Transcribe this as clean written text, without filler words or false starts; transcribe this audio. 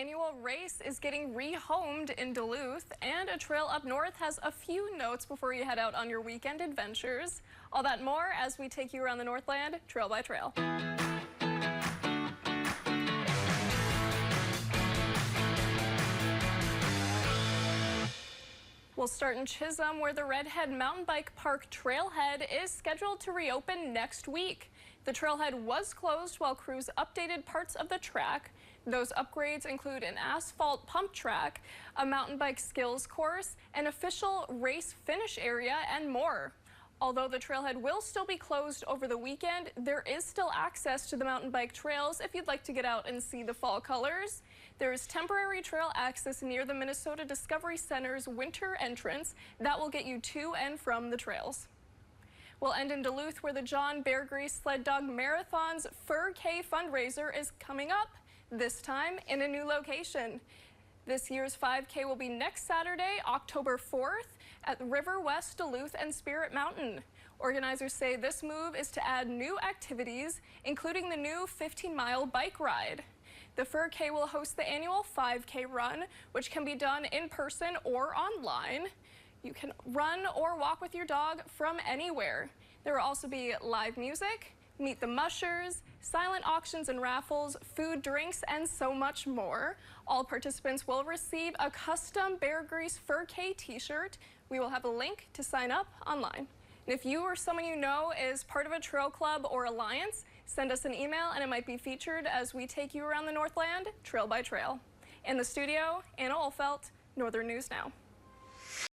annual race is getting rehomed in Duluth, and a trail up north has a few notes before you head out on your weekend adventures. All that and more as we take you around the Northland, trail by trail. We'll start in Chisholm, where the Redhead Mountain Bike Park trailhead is scheduled to reopen next week. The trailhead was closed while crews updated parts of the track. Those upgrades include an asphalt pump track, a mountain bike skills course, an official race finish area, and more. Although the trailhead will still be closed over the weekend, there is still access to the mountain bike trails if you'd like to get out and see the fall colors. There is temporary trail access near the Minnesota Discovery Center's winter entrance that will get you to and from the trails. We'll end in Duluth, where the John Beargrease Sled Dog Marathon's Fur K fundraiser is coming up, this time in a new location. This year's 5K will be next Saturday, October 4th, at River West, Duluth, and Spirit Mountain. Organizers say this move is to add new activities, including the new 15-mile bike ride. The Fur K will host the annual 5K run, which can be done in person or online. You can run or walk with your dog from anywhere. There will also be live music, meet the mushers, silent auctions and raffles, food, drinks, and so much more. All participants will receive a custom Beargrease Fur K t-shirt. We will have a link to sign up online. And if you or someone you know is part of a trail club or alliance, send us an email and it might be featured as we take you around the Northland, trail by trail. In the studio, Anna Olfelt, Northern News Now.